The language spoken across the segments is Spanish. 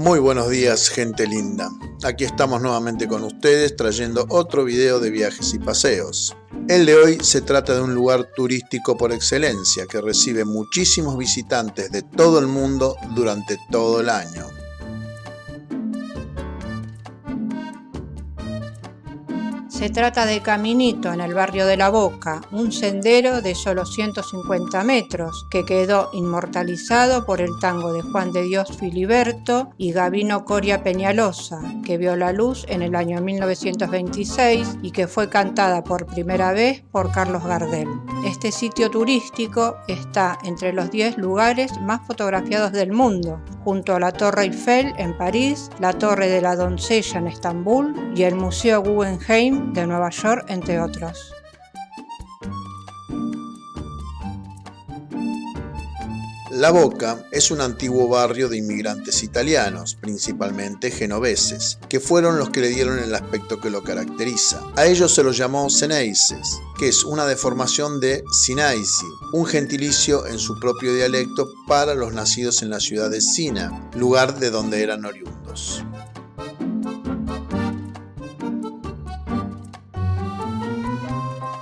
Muy buenos días, gente linda. Aquí estamos nuevamente con ustedes trayendo otro video de viajes y paseos. El de hoy se trata de un lugar turístico por excelencia que recibe muchísimos visitantes de todo el mundo durante todo el año. Se trata de Caminito en el barrio de La Boca, un sendero de solo 150 metros que quedó inmortalizado por el tango de Juan de Dios Filiberto y Gabino Coria Peñalosa, que vio la luz en el año 1926 y que fue cantada por primera vez por Carlos Gardel. Este sitio turístico está entre los 10 lugares más fotografiados del mundo, junto a la Torre Eiffel en París, la Torre de la Doncella en Estambul y el Museo Guggenheim de Nueva York, entre otros. La Boca es un antiguo barrio de inmigrantes italianos, principalmente genoveses, que fueron los que le dieron el aspecto que lo caracteriza. A ellos se los llamó Ceneices, que es una deformación de Sinaisi, un gentilicio en su propio dialecto para los nacidos en la ciudad de Sina, lugar de donde eran oriundos.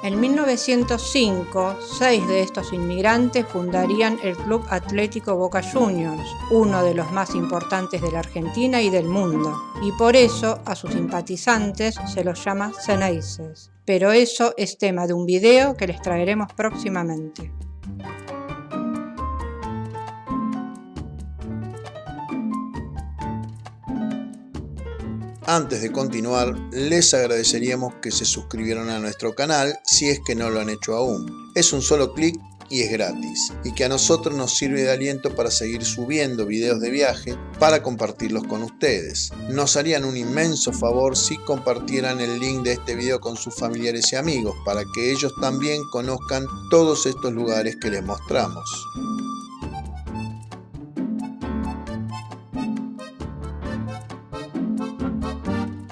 En 1905, 6 de estos inmigrantes fundarían el Club Atlético Boca Juniors, uno de los más importantes de la Argentina y del mundo, y por eso a sus simpatizantes se los llama Ceneices. Pero eso es tema de un video que les traeremos próximamente. Antes de continuar, les agradeceríamos que se suscribieran a nuestro canal si es que no lo han hecho aún. Es un solo clic y es gratis, y que a nosotros nos sirve de aliento para seguir subiendo videos de viaje para compartirlos con ustedes. Nos harían un inmenso favor si compartieran el link de este video con sus familiares y amigos para que ellos también conozcan todos estos lugares que les mostramos.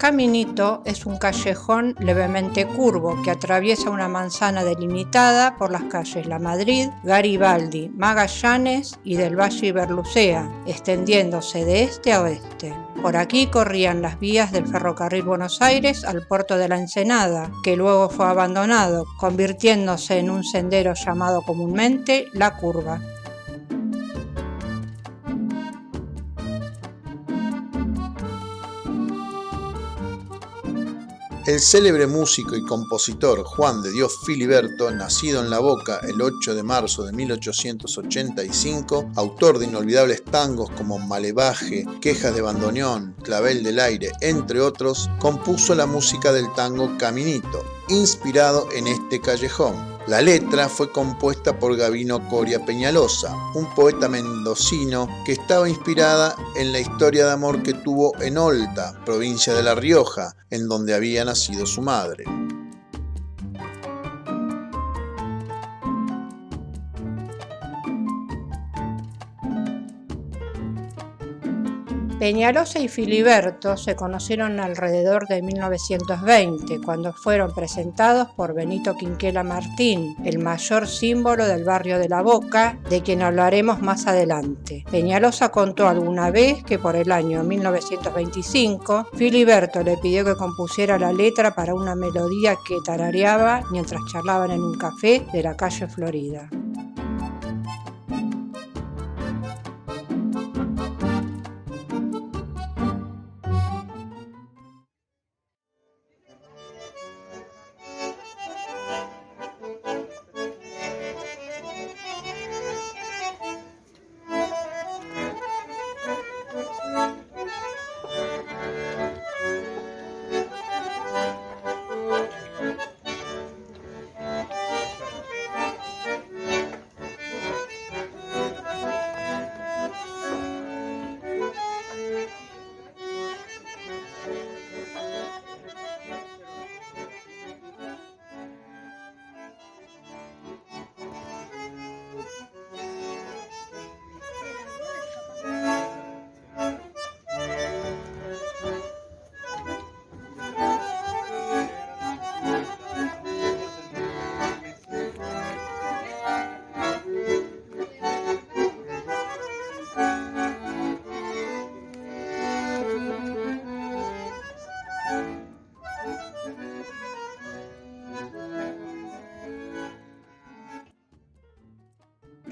Caminito es un callejón levemente curvo que atraviesa una manzana delimitada por las calles La Madrid, Garibaldi, Magallanes y del Valle Iberlucea, extendiéndose de este a oeste. Por aquí corrían las vías del ferrocarril Buenos Aires al puerto de la Ensenada, que luego fue abandonado, convirtiéndose en un sendero llamado comúnmente La Curva. El célebre músico y compositor Juan de Dios Filiberto, nacido en La Boca el 8 de marzo de 1885, autor de inolvidables tangos como Malevaje, Quejas de Bandoneón, Clavel del Aire, entre otros, compuso la música del tango Caminito, inspirado en este callejón. La letra fue compuesta por Gabino Coria Peñalosa, un poeta mendocino que estaba inspirada en la historia de amor que tuvo en Olta, provincia de La Rioja, en donde había nacido su madre. Peñalosa y Filiberto se conocieron alrededor de 1920, cuando fueron presentados por Benito Quinquela Martín, el mayor símbolo del barrio de La Boca, de quien hablaremos más adelante. Peñalosa contó alguna vez que por el año 1925, Filiberto le pidió que compusiera la letra para una melodía que tarareaba mientras charlaban en un café de la calle Florida.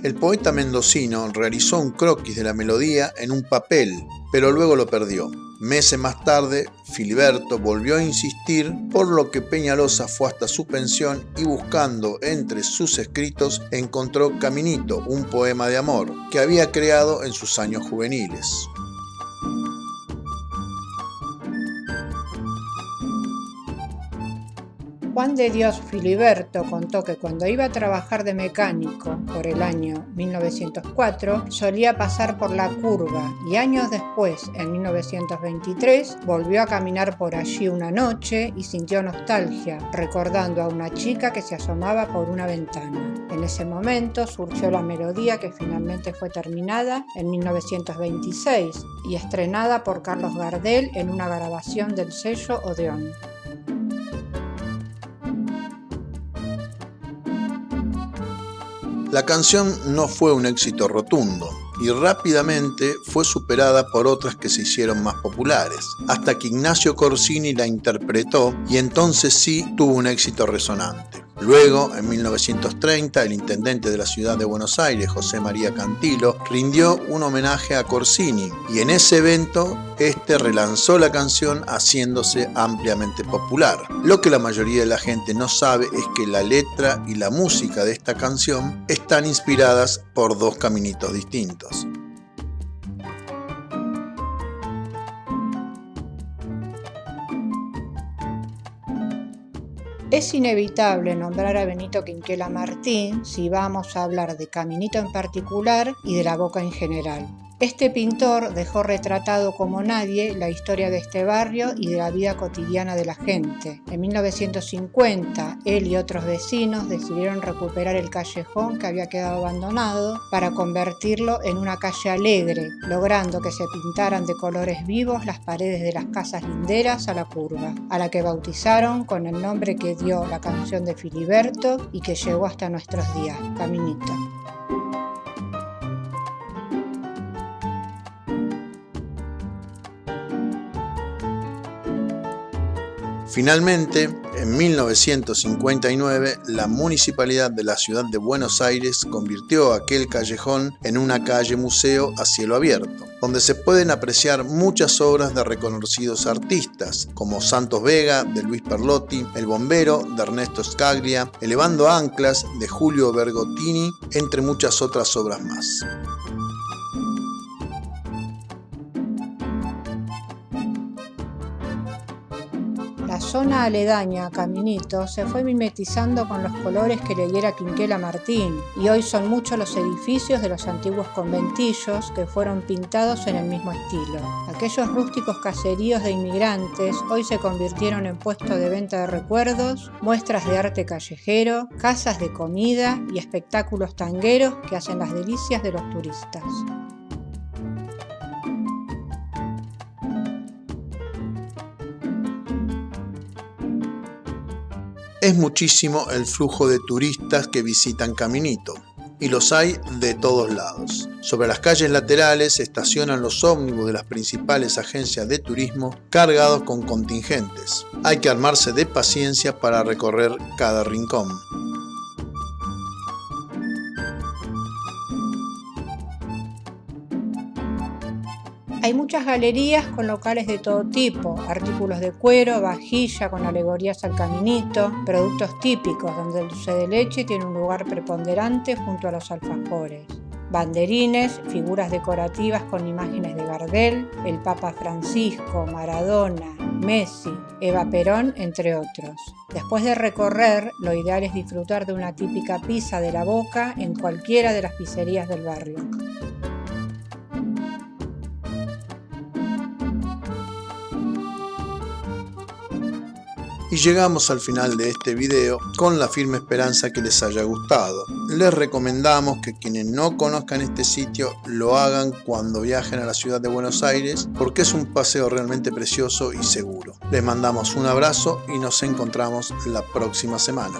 El poeta mendocino realizó un croquis de la melodía en un papel, pero luego lo perdió. Meses más tarde, Filiberto volvió a insistir, por lo que Peñalosa fue hasta su pensión y buscando entre sus escritos encontró Caminito, un poema de amor que había creado en sus años juveniles. Juan de Dios Filiberto contó que cuando iba a trabajar de mecánico por el año 1904, solía pasar por la curva y años después, en 1923, volvió a caminar por allí una noche y sintió nostalgia, recordando a una chica que se asomaba por una ventana. En ese momento surgió la melodía que finalmente fue terminada en 1926 y estrenada por Carlos Gardel en una grabación del sello Odeón. La canción no fue un éxito rotundo y rápidamente fue superada por otras que se hicieron más populares, hasta que Ignacio Corsini la interpretó y entonces sí tuvo un éxito resonante. Luego, en 1930, el intendente de la ciudad de Buenos Aires, José María Cantilo, rindió un homenaje a Corsini y en ese evento este relanzó la canción haciéndose ampliamente popular. Lo que la mayoría de la gente no sabe es que la letra y la música de esta canción están inspiradas por dos caminitos distintos. Es inevitable nombrar a Benito Quinquela Martín si vamos a hablar de Caminito en particular y de La Boca en general. Este pintor dejó retratado como nadie la historia de este barrio y de la vida cotidiana de la gente. En 1950, él y otros vecinos decidieron recuperar el callejón que había quedado abandonado para convertirlo en una calle alegre, logrando que se pintaran de colores vivos las paredes de las casas linderas a la curva, a la que bautizaron con el nombre que dio la canción de Filiberto y que llegó hasta nuestros días, Caminito. Finalmente, en 1959, la Municipalidad de la Ciudad de Buenos Aires convirtió aquel callejón en una calle museo a cielo abierto, donde se pueden apreciar muchas obras de reconocidos artistas, como Santos Vega, de Luis Perlotti, El Bombero, de Ernesto Scaglia, Elevando Anclas, de Julio Bergottini, entre muchas otras obras más. La zona aledaña a Caminito se fue mimetizando con los colores que le diera Quinquela Martín y hoy son muchos los edificios de los antiguos conventillos que fueron pintados en el mismo estilo. Aquellos rústicos caseríos de inmigrantes hoy se convirtieron en puestos de venta de recuerdos, muestras de arte callejero, casas de comida y espectáculos tangueros que hacen las delicias de los turistas. Es muchísimo el flujo de turistas que visitan Caminito, y los hay de todos lados. Sobre las calles laterales estacionan los ómnibus de las principales agencias de turismo cargados con contingentes. Hay que armarse de paciencia para recorrer cada rincón. Hay muchas galerías con locales de todo tipo, artículos de cuero, vajilla con alegorías al caminito, productos típicos donde el dulce de leche tiene un lugar preponderante junto a los alfajores, banderines, figuras decorativas con imágenes de Gardel, el Papa Francisco, Maradona, Messi, Eva Perón, entre otros. Después de recorrer, lo ideal es disfrutar de una típica pizza de La Boca en cualquiera de las pizzerías del barrio. Y llegamos al final de este video con la firme esperanza que les haya gustado. Les recomendamos que quienes no conozcan este sitio lo hagan cuando viajen a la ciudad de Buenos Aires porque es un paseo realmente precioso y seguro. Les mandamos un abrazo y nos encontramos la próxima semana.